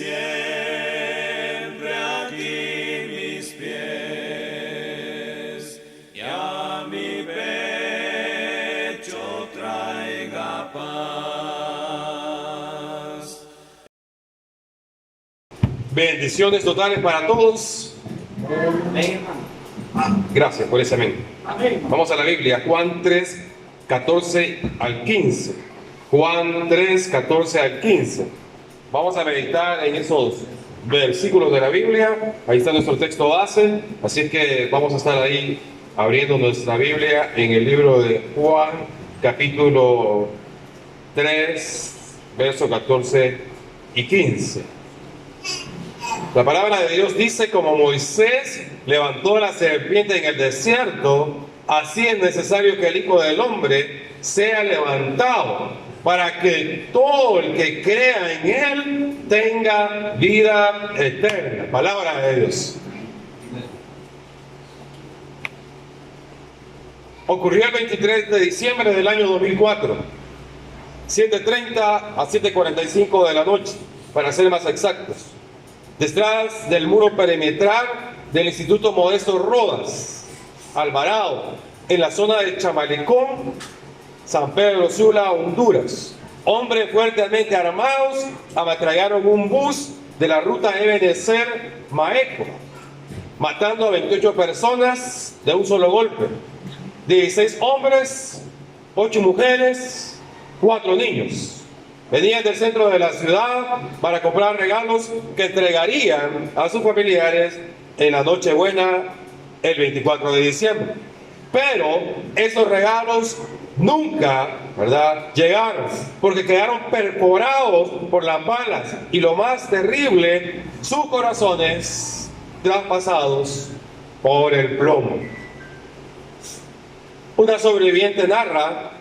siempre aquí mis pies, y a mi pecho traiga paz. Bendiciones totales para todos. Gracias por ese amén. Vamos a la Biblia, Juan 3, 14 al 15. Juan 3, 14 al 15. Vamos a meditar en esos versículos de la Biblia. Ahí está nuestro texto base. Así es que vamos a estar ahí abriendo nuestra Biblia en el libro de Juan, capítulo 3, versos 14 y 15. La palabra de Dios dice: como Moisés levantó la serpiente en el desierto, así es necesario que el Hijo del Hombre sea levantado, para que todo el que crea en Él tenga vida eterna. Palabra de Dios. Ocurrió el 23 de diciembre del año 2004, 7:30 a 7:45 de la noche, para ser más exactos, detrás del muro perimetral del Instituto Modesto Rodas, Alvarado, en la zona de Chamalecón, San Pedro Sula, Honduras. Hombres fuertemente armados ametrallaron un bus de la ruta Ebenezer-Maeco, matando a 28 personas de un solo golpe. 16 hombres, 8 mujeres, 4 niños. Venían del centro de la ciudad para comprar regalos que entregarían a sus familiares en la Nochebuena el 24 de diciembre. Pero esos regalos nunca, ¿verdad?, llegaron, porque quedaron perforados por las balas, y lo más terrible, sus corazones traspasados por el plomo. Una sobreviviente narra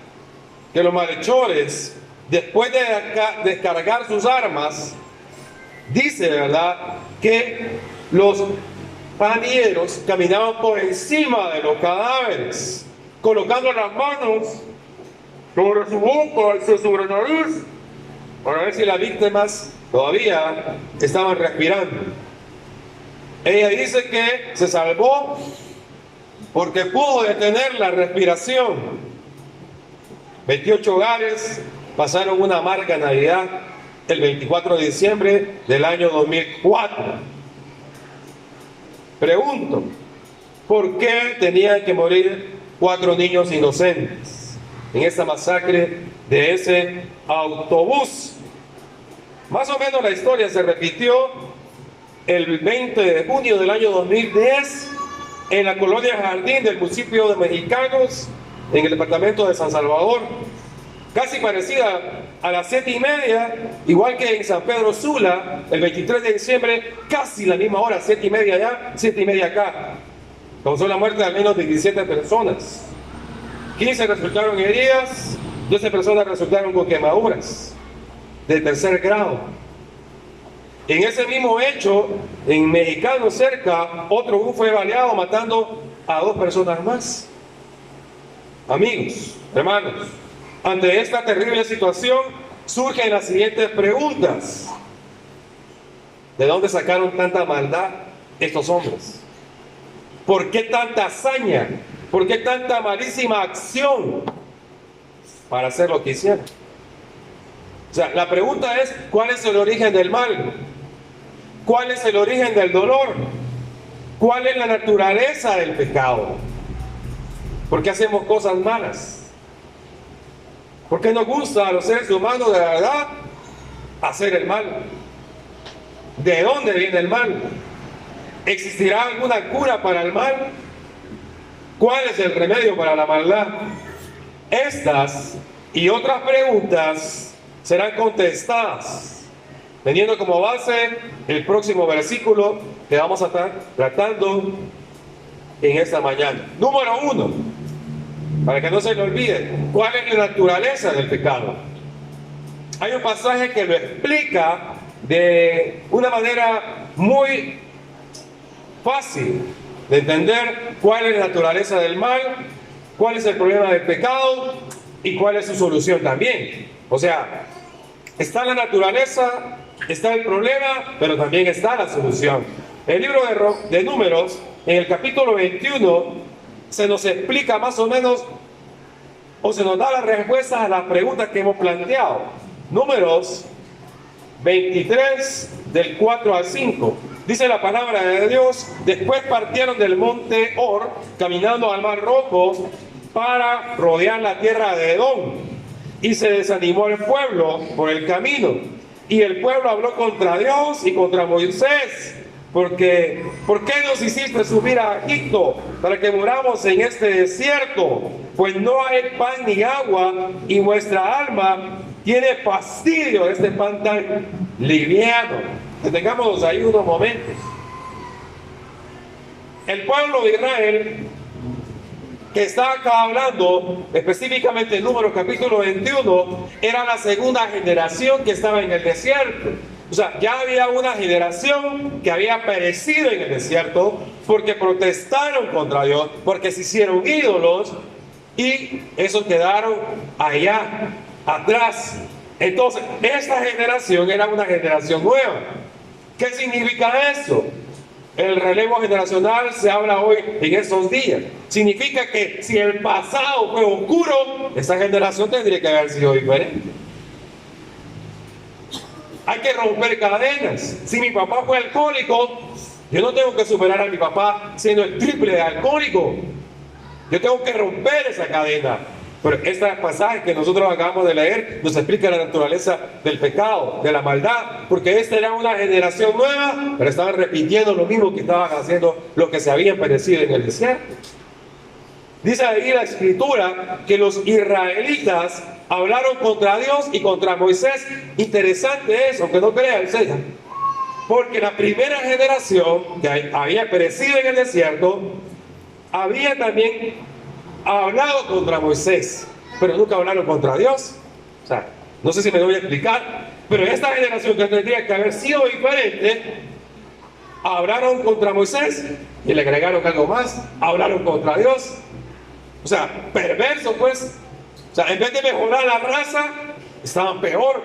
que los malhechores, después de descargar sus armas, dice, ¿verdad?, que los pandilleros caminaban por encima de los cadáveres, colocando las manos sobre su boca y sobre la nariz, para ver si las víctimas todavía estaban respirando. Ella dice que se salvó porque pudo detener la respiración. 28 hogares pasaron una amarga Navidad el 24 de diciembre del año 2004. Pregunto, ¿por qué tenían que morir 4 niños inocentes en esta masacre de ese autobús? Más o menos la historia se repitió el 20 de junio del año 2010 en la colonia Jardín del municipio de Mexicanos, en el departamento de San Salvador, casi parecida a las 7:30, igual que en San Pedro Sula, el 23 de diciembre, casi la misma hora, 7:30 allá, 7:30 acá. Causó la muerte de al menos 17 personas. 15 resultaron heridas, 12 personas resultaron con quemaduras de tercer grado. En ese mismo hecho, en Mexicano cerca, otro bus fue baleado, matando a 2 personas más. Amigos, hermanos, ante esta terrible situación surgen las siguientes preguntas. ¿De dónde sacaron tanta maldad estos hombres? ¿Por qué tanta hazaña? ¿Por qué tanta malísima acción para hacer lo que hicieron? O sea, la pregunta es, ¿cuál es el origen del mal? ¿Cuál es el origen del dolor? ¿Cuál es la naturaleza del pecado? ¿Por qué hacemos cosas malas? ¿Por qué nos gusta a los seres humanos de verdad hacer el mal? ¿De dónde viene el mal? ¿Existirá alguna cura para el mal? ¿Cuál es el remedio para la maldad? Estas y otras preguntas serán contestadas teniendo como base el próximo versículo que vamos a estar tratando en esta mañana. Número 1, para que no se le olvide, ¿cuál es la naturaleza del pecado? Hay un pasaje que lo explica de una manera muy fácil de entender cuál es la naturaleza del mal, cuál es el problema del pecado y cuál es su solución también. O sea, está la naturaleza Está el problema, pero también está la solución. El libro de Números, en el capítulo 21, se nos explica más o menos, o se nos da la respuesta a las preguntas que hemos planteado. Números 23, del 4 al 5. Dice la palabra de Dios: después partieron del monte Or, caminando al mar Rojo, para rodear la tierra de Edom. Y se desanimó el pueblo por el camino. Y el pueblo habló contra Dios y contra Moisés. Porque, ¿por qué nos hiciste subir a Egipto para que muramos en este desierto? Pues no hay pan ni agua, y nuestra alma tiene fastidio de este pan tan liviano. Detengámonos ahí unos momentos. El pueblo de Israel, que está acá hablando específicamente en Números capítulo 21, era la segunda generación que estaba en el desierto. O sea, ya había una generación que había perecido en el desierto porque protestaron contra Dios, porque se hicieron ídolos, y esos quedaron allá atrás. Entonces, esta generación era una generación nueva. ¿Qué significa eso? El relevo generacional se habla hoy en esos días. Significa que si el pasado fue oscuro, esa generación tendría que haber sido diferente. Hay que romper cadenas. Si mi papá fue alcohólico, yo no tengo que superar a mi papá siendo el triple de alcohólico. Yo tengo que romper esa cadena. Pero este pasaje que nosotros acabamos de leer nos explica la naturaleza del pecado, de la maldad, porque esta era una generación nueva, pero estaban repitiendo lo mismo que estaban haciendo los que se habían perecido en el desierto. Dice ahí la escritura que los israelitas hablaron contra Dios y contra Moisés. Interesante eso, que no crean, porque la primera generación que había perecido en el desierto había también hablado contra Moisés, pero nunca hablaron contra Dios. O sea, no sé si me voy a explicar, pero esta generación, que tendría que haber sido diferente, hablaron contra Moisés y le agregaron algo más: hablaron contra Dios. O sea, perverso pues. O sea, en vez de mejorar la raza, estaban peor,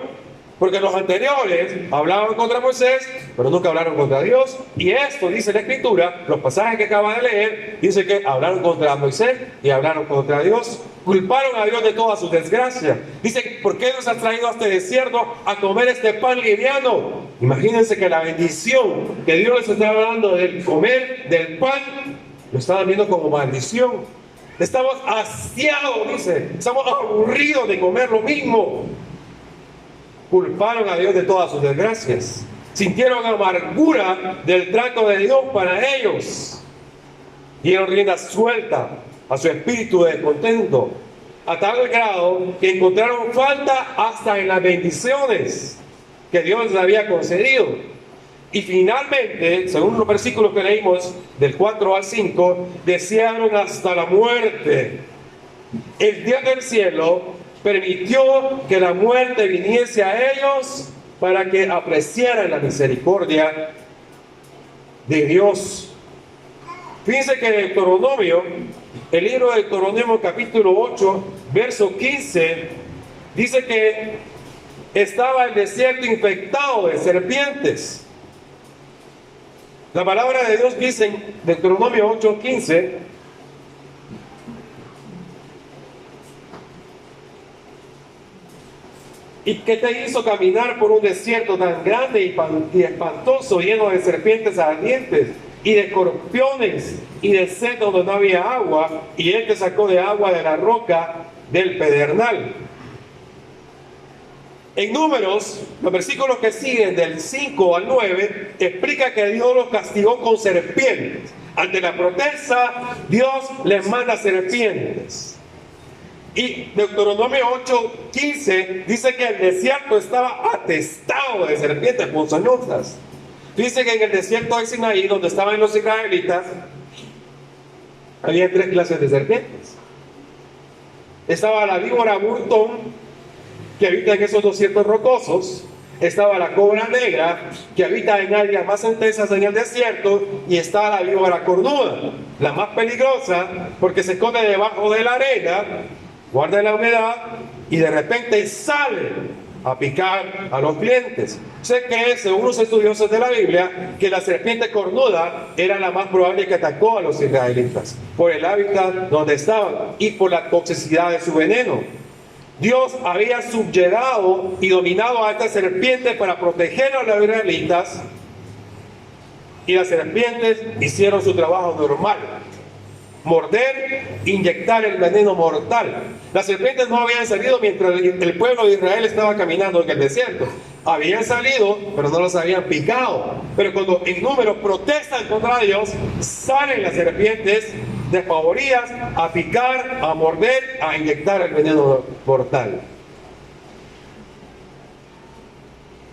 porque los anteriores hablaban contra Moisés, pero nunca hablaron contra Dios. Y esto dice la escritura, los pasajes que acaban de leer, dice que hablaron contra Moisés y hablaron contra Dios. Culparon a Dios de toda su desgracia. Dice: ¿por qué nos has traído a este desierto a comer este pan liviano? Imagínense que la bendición que Dios les estaba dando del comer del pan, lo estaban viendo como maldición. Estamos hastiados, dice, estamos aburridos de comer lo mismo. Culparon a Dios de todas sus desgracias. Sintieron amargura del trato de Dios para ellos. Dieron rienda suelta a su espíritu de descontento, a tal grado que encontraron falta hasta en las bendiciones que Dios les había concedido. Y finalmente, según los versículos que leímos del 4 al 5, desearon hasta la muerte. El Dios del cielo permitió que la muerte viniese a ellos para que apreciaran la misericordia de Dios. Fíjense que en Deuteronomio, el libro de Deuteronomio capítulo 8, verso 15, dice que estaba el desierto infectado de serpientes. La palabra de Dios dice en Deuteronomio 8:15: ¿y qué te hizo caminar por un desierto tan grande y espantoso, lleno de serpientes ardientes y de escorpiones y de sed donde no había agua? Y él te sacó de agua de la roca del pedernal. En Números, los versículos que siguen del 5 al 9, explica que Dios los castigó con serpientes. Ante la protesta, Dios les manda serpientes. Y Deuteronomio 8:15 dice que el desierto estaba atestado de serpientes ponzoñosas. Dice que en el desierto de Sinaí, donde estaban los israelitas, había 3 clases de serpientes. Estaba la víbora burtón, que habita en esos desiertos rocosos. Estaba la cobra negra, que habita en áreas más intensas en el desierto. Y está la víbora cornuda, la más peligrosa, porque se esconde debajo de la arena, guarda la humedad y de repente sale a picar a los clientes. Sé que según los estudiosos de la Biblia, que la serpiente cornuda era la más probable que atacó a los israelitas por el hábitat donde estaban y por la toxicidad de su veneno. Dios había subyugado y dominado a esta serpiente para proteger a los israelitas, y las serpientes hicieron su trabajo normal: morder, inyectar el veneno mortal. Las serpientes no habían salido mientras el pueblo de Israel estaba caminando en el desierto. Habían salido, pero no los habían picado. Pero cuando en número protestan contra Dios, salen las serpientes despavoridas a picar, a morder, a inyectar el veneno mortal.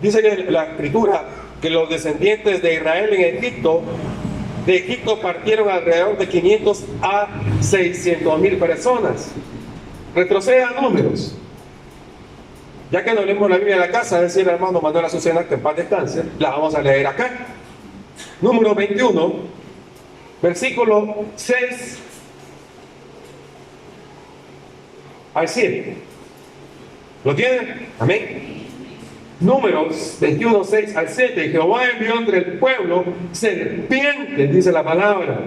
Dice que la escritura que los descendientes de Israel de Egipto partieron alrededor de 500 a 600,000 personas. Retrocedan números. Ya que no leemos la Biblia de la casa, decía el hermano Manuel Azucena, que en paz descanse, la vamos a leer acá. Número 21, versículo 6 al 7. ¿Lo tienen? Amén. Números 21, 6 al 7. Jehová envió entre el pueblo serpientes, dice la palabra,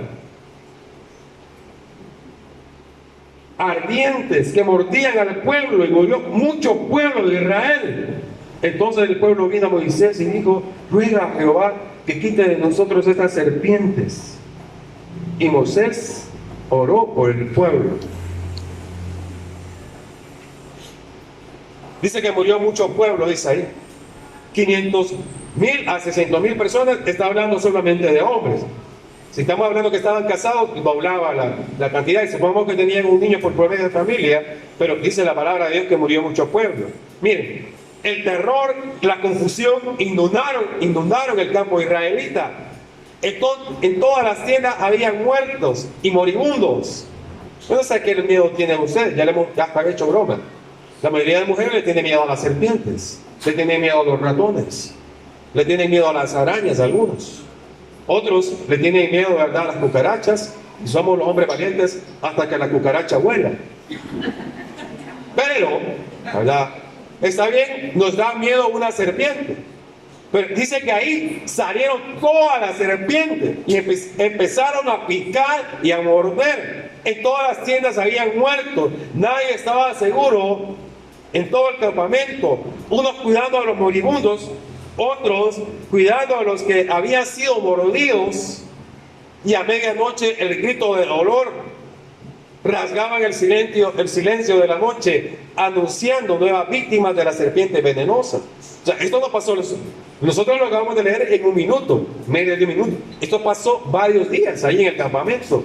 ardientes, que mordían al pueblo, y murió mucho pueblo de Israel. Entonces el pueblo vino a Moisés y dijo: ruega a Jehová que quite de nosotros estas serpientes. Y Moisés oró por el pueblo. Dice que murió mucho pueblo, dice ahí. 500,000 a 600,000 personas. Está hablando solamente de hombres. Si estamos hablando que estaban casados, doblaba la cantidad. Y supongamos que tenían un niño por promedio de familia. Pero dice la palabra de Dios que murió mucho pueblo. Miren, el terror, la confusión inundaron el campo israelita. En todas las tiendas habían muertos y moribundos. Yo no sé qué miedo tiene usted. Ya hasta hecho broma. La mayoría de mujeres le tiene miedo a las serpientes, le tiene miedo a los ratones, le tienen miedo a las arañas, algunos. Otros le tienen miedo, ¿verdad?, a las cucarachas, y somos los hombres valientes hasta que la cucaracha vuela. Pero, ¿verdad?, está bien, nos da miedo una serpiente. Pero dice que ahí salieron todas las serpientes y empezaron a picar y a morder. En todas las tiendas habían muertos, nadie estaba seguro en todo el campamento. Unos cuidando a los moribundos, otros cuidando a los que habían sido mordidos. Y a medianoche el grito de dolor rasgaban el silencio de la noche, anunciando nuevas víctimas de la serpiente venenosa. O sea, esto no pasó, nosotros lo acabamos de leer en un minuto, medio de un minuto. Esto pasó varios días ahí en el campamento.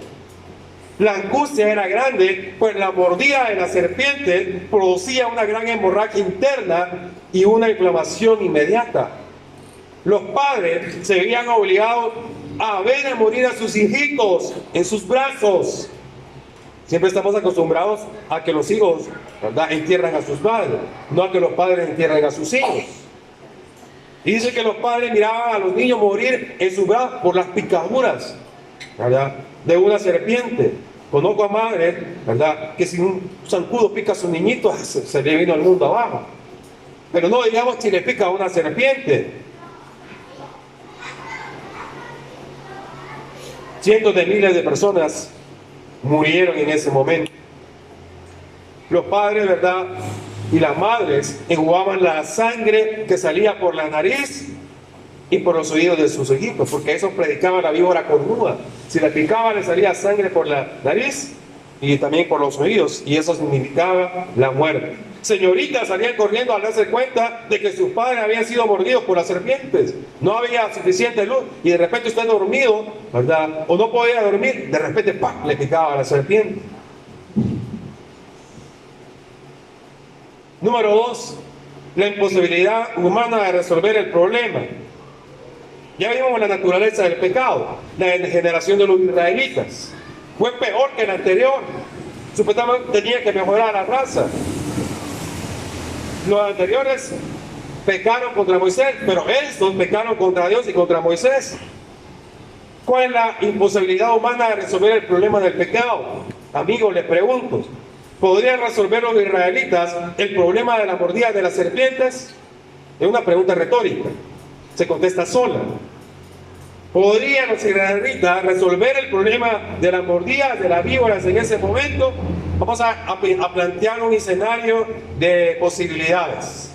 La angustia era grande, pues la mordida de la serpiente producía una gran hemorragia interna y una inflamación inmediata. Los padres se veían obligados a ver morir a sus hijitos en sus brazos. Siempre estamos acostumbrados a que los hijos, ¿verdad?, entierran a sus padres, no a que los padres entierren a sus hijos. Y dice que los padres miraban a los niños morir en su brazos por las picaduras, ¿verdad?, de una serpiente. Conozco a madres, ¿verdad?, que si un zancudo pica a su niñito, se le vino al mundo abajo. Pero no digamos si le pica a una serpiente. Cientos de miles de personas murieron en ese momento. Los padres, ¿verdad?, y las madres enjugaban la sangre que salía por la nariz y por los oídos de sus hijitos, porque eso predicaba la víbora cornuda. Si le picaba, le salía sangre por la nariz y también por los oídos, y eso significaba la muerte. Señoritas salían corriendo al darse cuenta de que sus padres habían sido mordidos por las serpientes. No había suficiente luz y de repente usted dormido, ¿verdad?, o no podía dormir, de repente ¡pam!, le picaba a la serpiente. Número 2, la imposibilidad humana de resolver el problema. Ya vimos la naturaleza del pecado. La degeneración de los israelitas fue peor que la anterior. Supuestamente tenía que mejorar la raza. Los anteriores pecaron contra Moisés, pero estos pecaron contra Dios y contra Moisés. ¿Cuál es la imposibilidad humana de resolver el problema del pecado? Amigos, les pregunto, ¿Podrían resolver los israelitas el problema de la mordida de las serpientes? Es una pregunta retórica. Se contesta sola. ¿Podrían los israelitas resolver el problema de las mordidas de las víboras en ese momento? Vamos a plantear un escenario de posibilidades.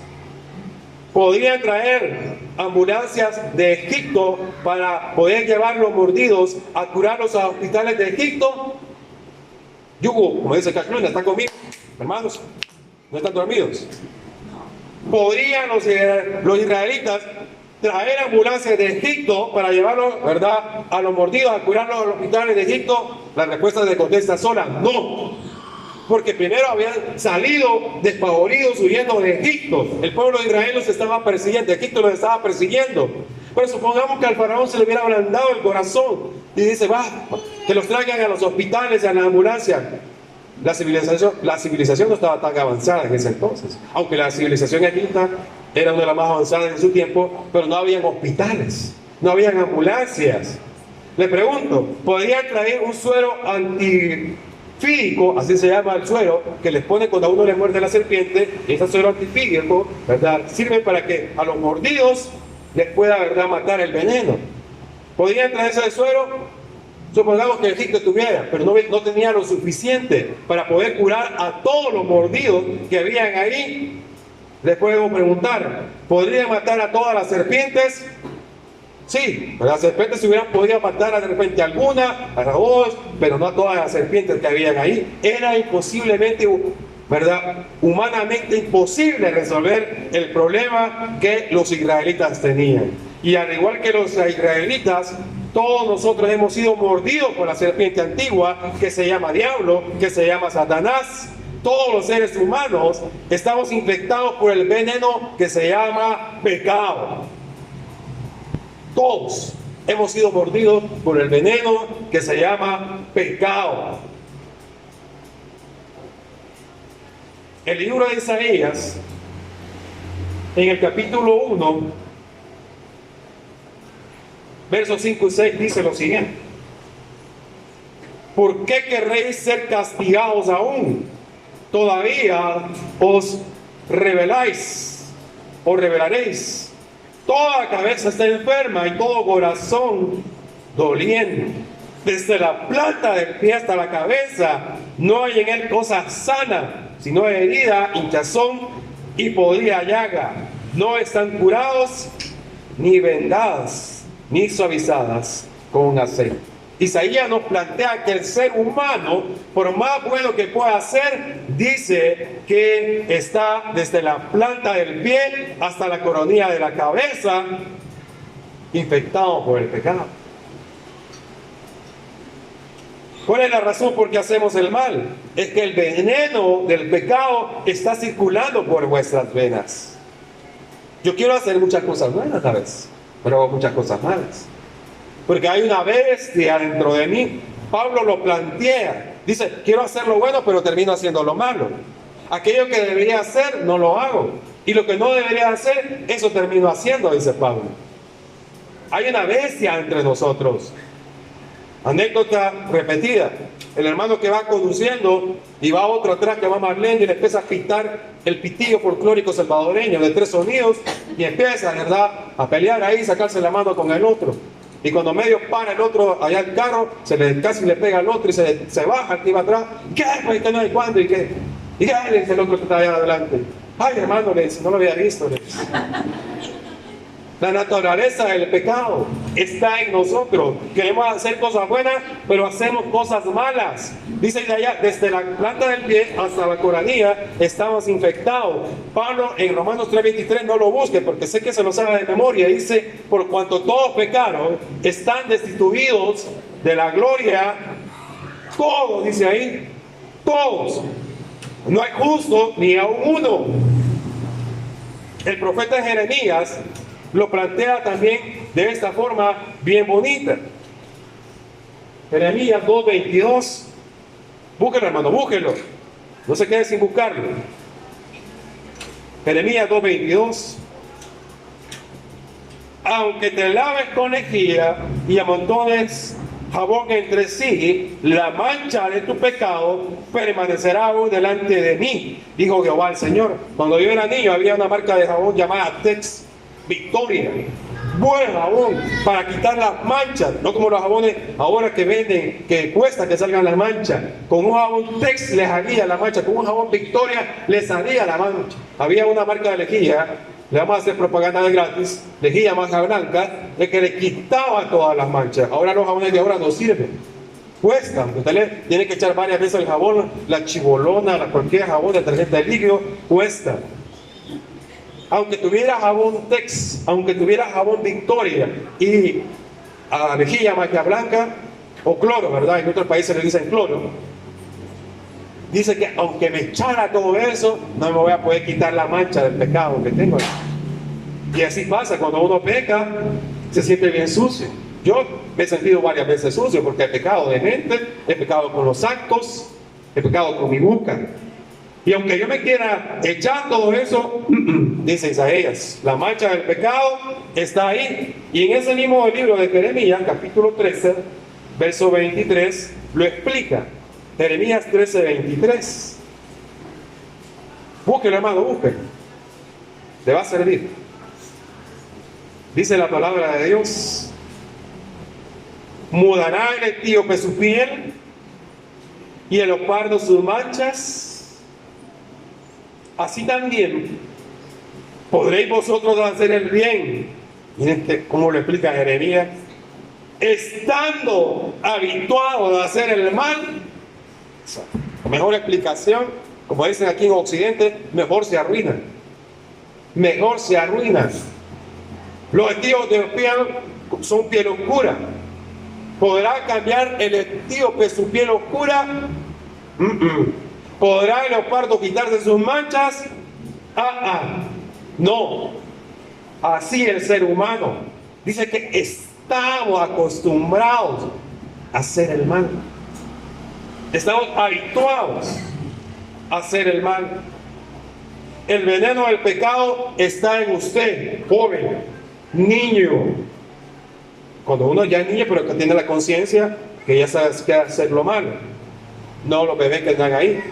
¿Podrían traer ambulancias de Egipto para poder llevar los mordidos a curarlos a hospitales de Egipto? Yugo, como dice Cacluna, ¿están conmigo? Hermanos, ¿no están dormidos? ¿Podrían los israelitas traer ambulancias de Egipto para llevarlos, ¿verdad?, a los mordidos, a curarlos a los hospitales de Egipto? La respuesta se contesta sola, no. Porque primero habían salido despavoridos huyendo de Egipto. El pueblo de Israel los estaba persiguiendo, Egipto los estaba persiguiendo. Pero supongamos que al faraón se le hubiera ablandado el corazón y dice, va, que los traigan a los hospitales y a la ambulancia. La civilización no estaba tan avanzada en ese entonces. Aunque la civilización egipcia era una de las más avanzadas en su tiempo, pero no habían hospitales, no habían ambulancias. Le pregunto, ¿podrían traer un suero antifídico, así se llama el suero, que les pone cuando a uno le muerde la serpiente? Ese suero antifídico, ¿verdad?, sirve para que a los mordidos les pueda, ¿verdad?, matar el veneno. ¿Podrían traerse el suero? Supongamos que Egipto tuviera, pero no tenía lo suficiente para poder curar a todos los mordidos que habían ahí. Les puedo preguntar, ¿podrían matar a todas las serpientes? Sí, las serpientes se hubieran podido matar de repente alguna, a dos, pero no a todas las serpientes que habían ahí. Era imposiblemente, ¿verdad?, humanamente imposible resolver el problema que los israelitas tenían. Y al igual que los israelitas, todos nosotros hemos sido mordidos por la serpiente antigua que se llama diablo, que se llama Satanás. Todos los seres humanos estamos infectados por el veneno que se llama pecado. Todos hemos sido mordidos por el veneno que se llama pecado. El libro de Isaías, en el capítulo 1, versos 5 y 6, dice lo siguiente: ¿por qué querréis ser castigados aún? Todavía os rebelaréis. Toda cabeza está enferma y todo corazón doliente. Desde la planta del pie hasta la cabeza no hay en él cosa sana, sino herida, hinchazón y podrida llaga. No están curados, ni vendadas, ni suavizadas con aceite. Isaías nos plantea que el ser humano, por más bueno que pueda ser, dice que está desde la planta del pie hasta la coronilla de la cabeza infectado por el pecado. ¿Cuál es la razón por qué hacemos el mal? Es que el veneno del pecado está circulando por vuestras venas. Yo quiero hacer muchas cosas buenas a veces, pero hago muchas cosas malas. Porque hay una bestia dentro de mí. Pablo lo plantea. Dice, quiero hacer lo bueno, pero termino haciendo lo malo. Aquello que debería hacer, no lo hago. Y lo que no debería hacer, eso termino haciendo, dice Pablo. Hay una bestia entre nosotros. Anécdota repetida. El hermano que va conduciendo y va otro atrás que va más lento y le empieza a pitar el pitillo folclórico salvadoreño de 3 sonidos y empieza, ¿verdad?, a pelear ahí, sacarse la mano con el otro. Y cuando medio para el otro allá el carro, casi le pega al otro y se baja el que iba atrás. ¿Qué? Pues que no hay cuándo y qué. Y qué le dice el otro que está allá adelante. Ay, hermano, le dice, no lo había visto. Le dice. La naturaleza del pecado está en nosotros. Queremos hacer cosas buenas, pero hacemos cosas malas. Dice de allá, desde la planta del pie hasta la coronilla estamos infectados. Pablo en Romanos 3:23, no lo busque porque sé que se lo sabe de memoria. Dice, por cuanto todos pecaron, están destituidos de la gloria. Todos, dice ahí, todos. No hay justo ni a uno. El profeta Jeremías lo plantea también de esta forma bien bonita. Jeremías 2:22. Búsquelo, hermano, búsquelo. No se quede sin buscarlo. Jeremías 2:22. Aunque te laves con lejía y amontones jabón entre sí, la mancha de tu pecado permanecerá aún delante de mí, dijo Jehová el Señor. Cuando yo era niño había una marca de jabón llamada Tex Victoria. Buen jabón para quitar las manchas, no como los jabones ahora que venden, que cuesta que salgan las manchas. Con un jabón Tex le salía la mancha, con un jabón Victoria le salía la mancha. Había una marca de lejía, le vamos a hacer propaganda de gratis, lejía Maja Blanca, de que le quitaba todas las manchas. Ahora los jabones de ahora no sirven, cuestan. Usted le tiene que echar varias veces el jabón, la chibolona, cualquier jabón, detergente de líquido, cuesta. Aunque tuviera jabón Tex, aunque tuviera jabón Victoria y lejía Magia Blanca o cloro, ¿verdad? En otros países le dicen cloro. Dice que aunque me echara todo eso, no me voy a poder quitar la mancha del pecado que tengo. Y así pasa, cuando uno peca, se siente bien sucio. Yo me he sentido varias veces sucio porque he pecado de mente, he pecado con los actos, he pecado con mi boca. Y aunque yo me quiera echar todo eso, dice Isaías, la mancha del pecado está ahí. Y en ese mismo libro de Jeremías, capítulo 13, verso 23, lo explica. Jeremías 13, 23. Búsquelo, hermano, búsquelo. Le va a servir. Dice la palabra de Dios: mudará el etíope su piel y el leopardo sus manchas. Así también podréis vosotros hacer el bien. Miren cómo lo explica Jeremías. Estando habituados a hacer el mal, mejor explicación, como dicen aquí en Occidente, mejor se arruinan. Mejor se arruinan. Los etíopes de piel son piel oscura. ¿Podrá cambiar el etíope su piel oscura? ¿Podrá el leopardo quitarse sus manchas? No. Así el ser humano. Dice que estamos acostumbrados a hacer el mal. Estamos habituados a hacer el mal. El veneno del pecado está en usted, joven, niño. Cuando uno ya es niño, pero que tiene la conciencia que ya sabe qué hacer lo malo. No los bebés que están ahí.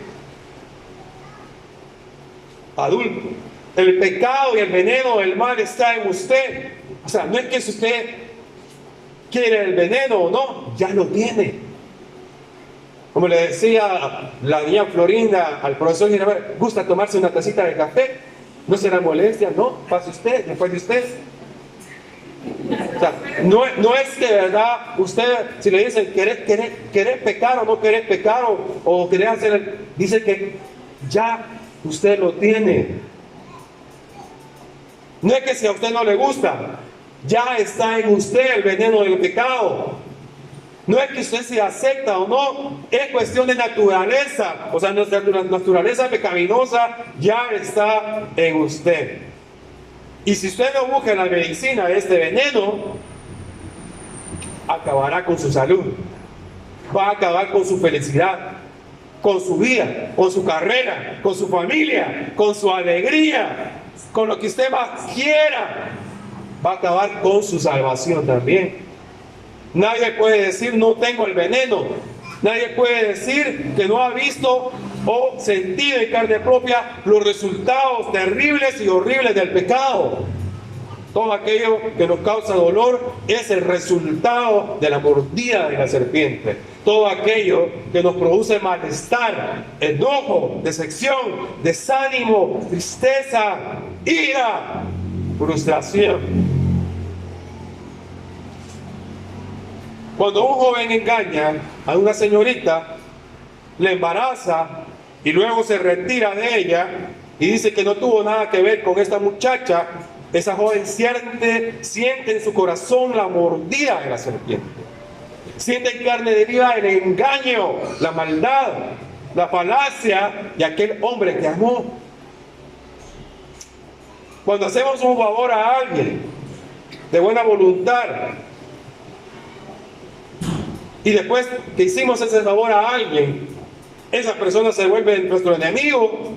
Adulto. El pecado y el veneno del mal está en usted. O sea, no es que si usted quiere el veneno o no, ya lo tiene. Como le decía la niña Florinda al profesor Ginebra, ¿gusta tomarse una tacita de café? ¿No será molestia? No, pase usted, después de usted. O sea, no es que de verdad usted, si le dicen querer pecar o no querer pecar o querer hacer, dice que ya usted lo tiene. No es que si a usted no le gusta, ya está en usted el veneno del pecado. No es que usted se acepta o no, es cuestión de naturaleza. O sea, nuestra naturaleza pecaminosa ya está en usted. Y si usted no busca en la medicina este veneno, acabará con su salud, va a acabar con su felicidad, con su vida, con su carrera, con su familia, con su alegría, con lo que usted más quiera. Va a acabar con su salvación también. Nadie puede decir no tengo el veneno. Nadie puede decir que no ha visto o sentido en carne propia los resultados terribles y horribles del pecado. Todo aquello que nos causa dolor es el resultado de la mordida de la serpiente. Todo aquello que nos produce malestar, enojo, decepción, desánimo, tristeza, ira, frustración. Cuando un joven engaña a una señorita, le embaraza y luego se retira de ella y dice que no tuvo nada que ver con esta muchacha, esa joven siente en su corazón la mordida de la serpiente. Siente en carne de vida el engaño, la maldad, la falacia de aquel hombre que amó. Cuando hacemos un favor a alguien de buena voluntad y después que hicimos ese favor a alguien, esa persona se vuelve nuestro enemigo,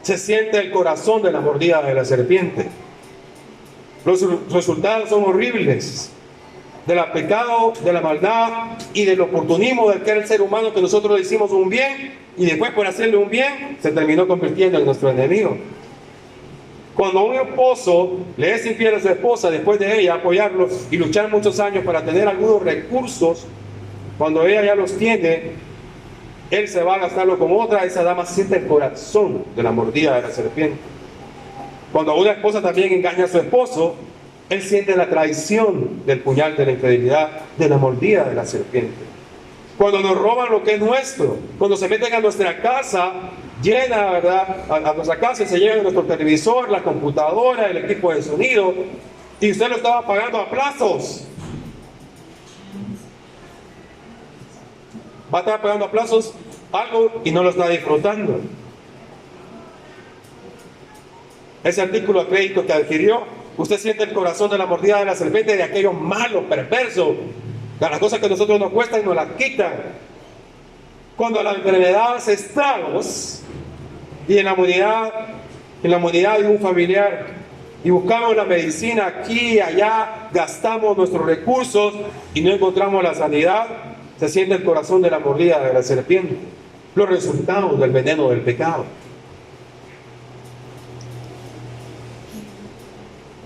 se siente el corazón de la mordida de la serpiente. Los resultados son horribles. del pecado, de la maldad y del oportunismo del que era el ser humano, que nosotros le hicimos un bien y después por hacerle un bien se terminó convirtiendo en nuestro enemigo. Cuando un esposo le es infiel a su esposa, después de ella apoyarlo y luchar muchos años para tener algunos recursos, cuando ella ya los tiene, él se va a gastarlo con otra. Esa dama siente el corazón de la mordida de la serpiente. Cuando una esposa también engaña a su esposo, él siente la traición del puñal de la infidelidad, de la mordida de la serpiente. Cuando nos roban lo que es nuestro, cuando se meten a nuestra casa, llena, ¿verdad? A nuestra casa y se llevan nuestro televisor, la computadora, el equipo de sonido, y usted lo estaba pagando a plazos. Va a estar pagando a plazos algo y no lo está disfrutando. Ese artículo de crédito que adquirió, usted siente el corazón de la mordida de la serpiente, de aquellos malos, perversos, de las cosas que a nosotros nos cuestan y nos las quitan. Cuando la enfermedad hace estragos y en la humanidad de un familiar, y buscamos la medicina aquí y allá, gastamos nuestros recursos y no encontramos la sanidad, se siente el corazón de la mordida de la serpiente, los resultados del veneno del pecado.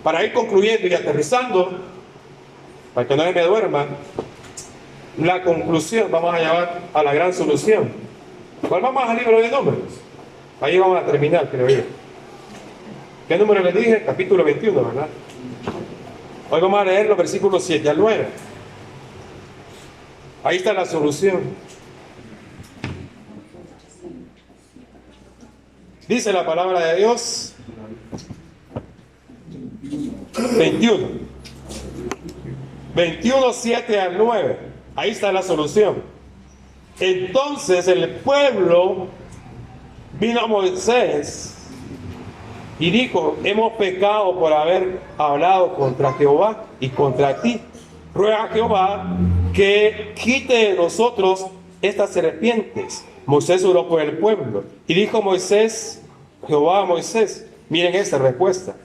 Para ir concluyendo y aterrizando, para que no me duerma, la conclusión, vamos a llevar a la gran solución. Volvamos al libro de Números. Ahí vamos a terminar, creo yo. ¿Qué número les dije? Capítulo 21, ¿verdad? Hoy vamos a leer los versículos 7 al 9. Ahí está la solución. Dice la palabra de Dios. 21, 7 al 9. Ahí está la solución. Entonces el pueblo vino a Moisés y dijo: hemos pecado por haber hablado contra Jehová y contra ti. Ruega a Jehová que quite de nosotros estas serpientes. Moisés oró por el pueblo y dijo Jehová a Moisés, miren esta respuesta: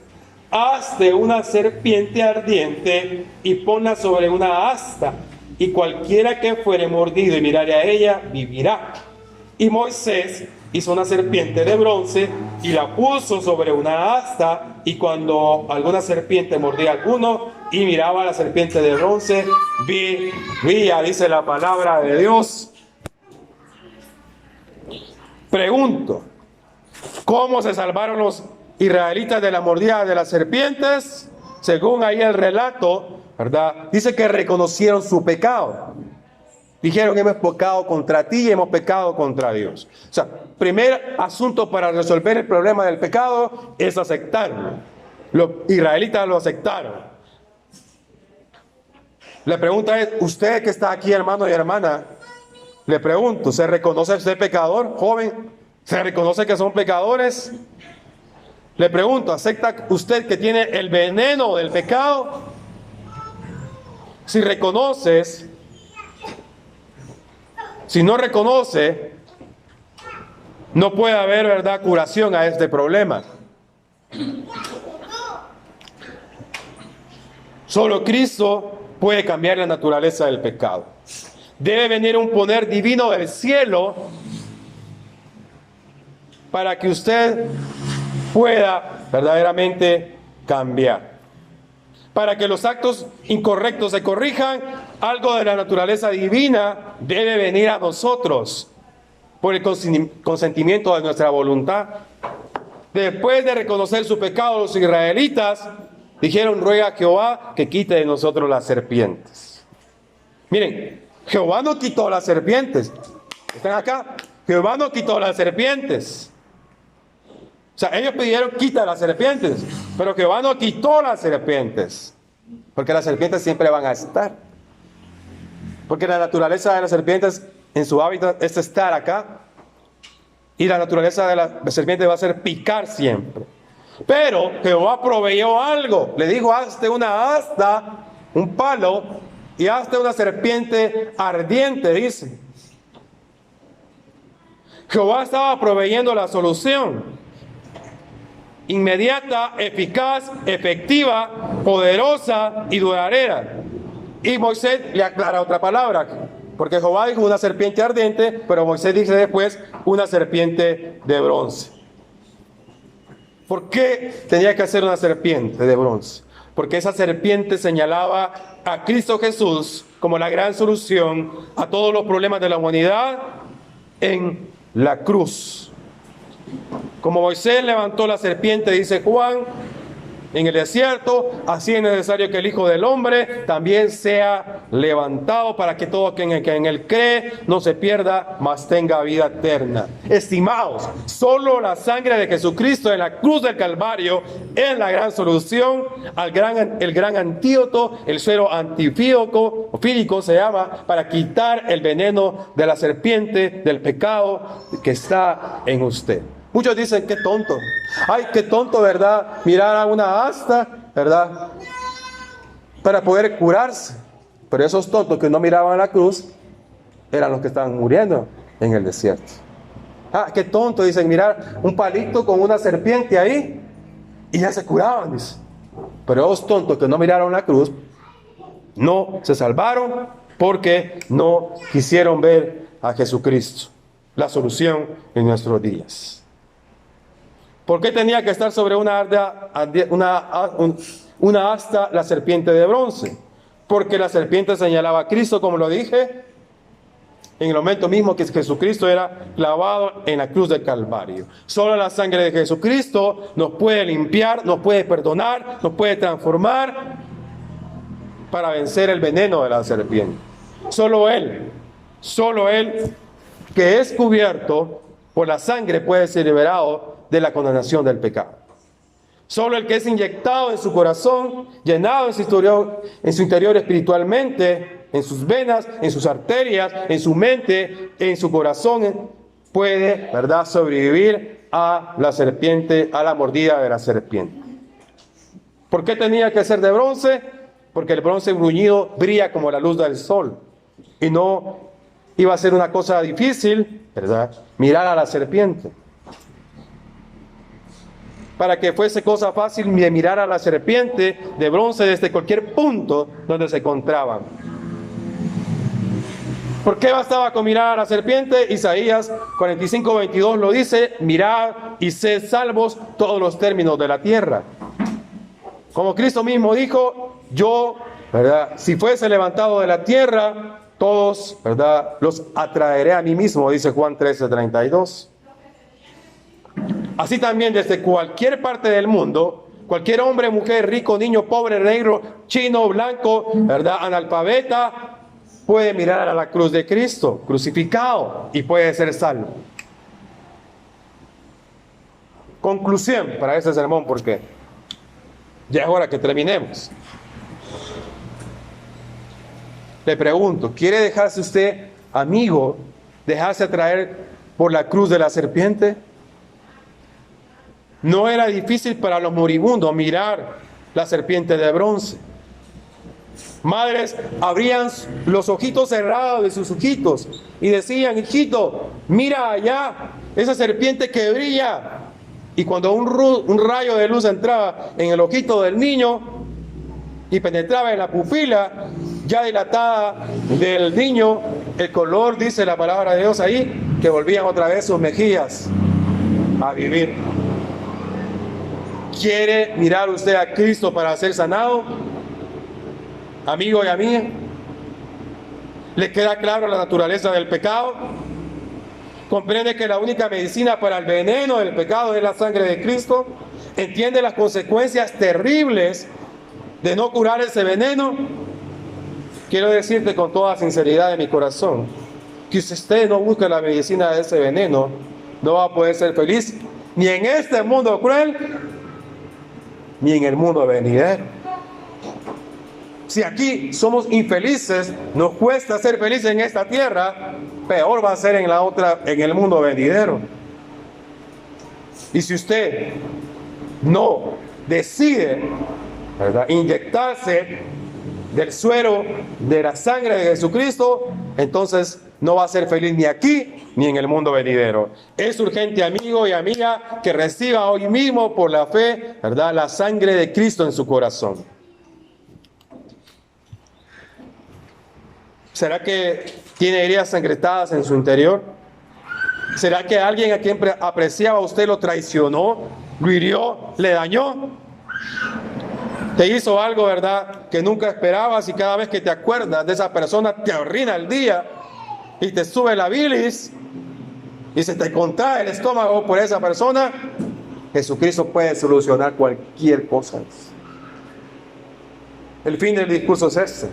hazte una serpiente ardiente y ponla sobre una asta, y cualquiera que fuere mordido y mirare a ella, vivirá. Y Moisés hizo una serpiente de bronce y la puso sobre una asta, y cuando alguna serpiente mordía a alguno y miraba a la serpiente de bronce, vivía, dice la palabra de Dios. Pregunto, ¿cómo se salvaron los israelitas de la mordida de las serpientes? Según ahí el relato, ¿verdad? Dice que reconocieron su pecado. Dijeron: hemos pecado contra ti y hemos pecado contra Dios. O sea, primer asunto para resolver el problema del pecado es aceptarlo. Los israelitas lo aceptaron. La pregunta es: usted que está aquí, hermano y hermana, le pregunto, ¿se reconoce usted pecador, joven? ¿Se reconoce que son pecadores? Le pregunto, ¿acepta usted que tiene el veneno del pecado? Si reconoces, si no reconoce, no puede haber, ¿verdad?, curación a este problema. Solo Cristo puede cambiar la naturaleza del pecado. Debe venir un poder divino del cielo para que usted pueda verdaderamente cambiar. Para que los actos incorrectos se corrijan, algo de la naturaleza divina debe venir a nosotros por el consentimiento de nuestra voluntad. Después de reconocer su pecado, los israelitas dijeron: ruega a Jehová que quite de nosotros las serpientes. Miren, Jehová no quitó las serpientes. ¿Están acá? Jehová no quitó las serpientes. O sea, ellos pidieron: quita las serpientes, pero Jehová no quitó las serpientes, porque las serpientes siempre van a estar. Porque la naturaleza de las serpientes en su hábitat es estar acá, y la naturaleza de la serpiente va a ser picar siempre. Pero Jehová proveyó algo. Le dijo: hazte una asta, un palo, y hazte una serpiente ardiente, dice. Jehová estaba proveyendo la solución. Inmediata, eficaz, efectiva, poderosa y duradera. Y Moisés le aclara otra palabra, porque Jehová dijo una serpiente ardiente, pero Moisés dice después una serpiente de bronce. ¿Por qué tenía que hacer una serpiente de bronce? Porque esa serpiente señalaba a Cristo Jesús como la gran solución a todos los problemas de la humanidad en la cruz. Como Moisés levantó la serpiente, dice Juan, en el desierto, así es necesario que el Hijo del Hombre también sea levantado para que todo quien en él cree no se pierda, mas tenga vida eterna. Estimados, solo la sangre de Jesucristo en la cruz del Calvario es la gran solución, el gran antídoto, el suero antifídico se llama, para quitar el veneno de la serpiente, del pecado que está en usted. Muchos dicen, qué tonto. Ay, qué tonto, ¿verdad? Mirar a una asta, ¿verdad? Para poder curarse. Pero esos tontos que no miraban la cruz eran los que estaban muriendo en el desierto. Ah, qué tonto, dicen, mirar un palito con una serpiente ahí y ya se curaban, dice. Pero esos tontos que no miraron la cruz no se salvaron porque no quisieron ver a Jesucristo, la solución en nuestros días. ¿Por qué tenía que estar sobre una asta la serpiente de bronce? Porque la serpiente señalaba a Cristo, como lo dije, en el momento mismo que Jesucristo era clavado en la cruz del Calvario. Solo la sangre de Jesucristo nos puede limpiar, nos puede perdonar, nos puede transformar para vencer el veneno de la serpiente. Solo Él que es cubierto por la sangre puede ser liberado de la condenación del pecado. Solo el que es inyectado en su corazón, llenado en su interior espiritualmente, en sus venas, en sus arterias, en su mente, en su corazón, puede, ¿verdad?, sobrevivir a la serpiente, a la mordida de la serpiente. ¿Por qué tenía que ser de bronce? Porque el bronce bruñido brilla como la luz del sol. Y no iba a ser una cosa difícil, ¿verdad?, mirar a la serpiente. Para que fuese cosa fácil de mirar a la serpiente de bronce desde cualquier punto donde se encontraban. ¿Por qué bastaba con mirar a la serpiente? Isaías 45:22 lo dice: mirad y sed salvos todos los términos de la tierra. Como Cristo mismo dijo, yo, ¿verdad?, si fuese levantado de la tierra, todos, ¿verdad?, los atraeré a mí mismo, dice Juan 13:32. Así también desde cualquier parte del mundo, cualquier hombre, mujer, rico, niño, pobre, negro, chino, blanco, ¿verdad?, analfabeta, puede mirar a la cruz de Cristo, crucificado, y puede ser salvo. Conclusión para este sermón, porque ya es hora que terminemos. Le pregunto, ¿quiere dejarse usted, amigo, dejarse atraer por la cruz de la serpiente? No era difícil para los moribundos mirar la serpiente de bronce. Madres abrían los ojitos cerrados de sus hijitos y decían: hijito, mira allá, esa serpiente que brilla. Y cuando un rayo de luz entraba en el ojito del niño y penetraba en la pupila ya dilatada del niño, el color, dice la palabra de Dios ahí, que volvían otra vez sus mejillas a vivir. ¿Quiere mirar usted a Cristo para ser sanado? Amigo y amiga, ¿le queda claro la naturaleza del pecado? ¿Comprende que la única medicina para el veneno del pecado es la sangre de Cristo? ¿Entiende las consecuencias terribles de no curar ese veneno? Quiero decirte con toda sinceridad de mi corazón que si usted no busca la medicina de ese veneno, no va a poder ser feliz ni en este mundo cruel ni en el mundo venidero. Si aquí somos infelices, nos cuesta ser felices en esta tierra, peor va a ser en la otra, en el mundo venidero. Y si usted no decide, ¿verdad?, inyectarse del suero de la sangre de Jesucristo, entonces no va a ser feliz ni aquí ni en el mundo venidero. Es urgente, amigo y amiga, que reciba hoy mismo por la fe, ¿verdad?, la sangre de Cristo en su corazón. ¿Será que tiene heridas sangrentadas en su interior? ¿Será que alguien a quien apreciaba usted lo traicionó, lo hirió, le dañó? Te hizo algo, ¿verdad?, que nunca esperabas, y cada vez que te acuerdas de esa persona te arruina el día y te sube la bilis y se te contrae el estómago por esa persona. Jesucristo puede solucionar cualquier cosa. El fin del discurso es este: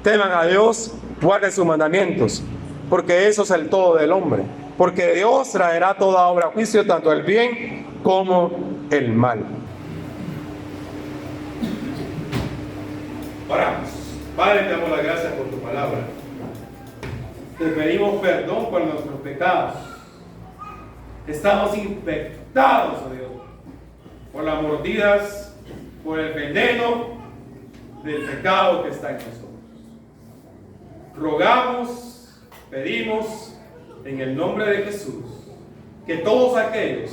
teman a Dios, guarden sus mandamientos, porque eso es el todo del hombre. Porque Dios traerá toda obra a juicio, tanto el bien como el mal. Oramos. Padre, te damos las gracias por tu palabra. Te pedimos perdón por nuestros pecados. Estamos infectados, oh Dios, por las mordidas, por el veneno del pecado que está en nosotros. Rogamos, pedimos, en el nombre de Jesús, que todos aquellos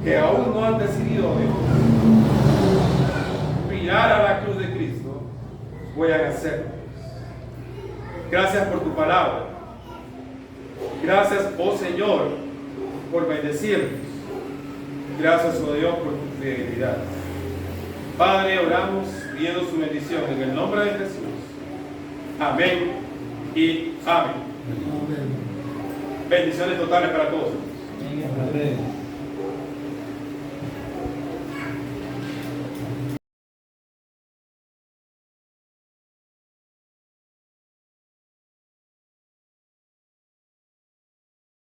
que aún no han decidido, Dios, mirar a la cruz de Cristo, puedan hacerlo. Gracias por tu palabra. Gracias, oh Señor, por bendecirnos. Gracias, oh Dios, por tu fidelidad. Padre, oramos pidiendo su bendición en el nombre de Jesús. Amén y amén. Bendiciones totales para todos. Amén.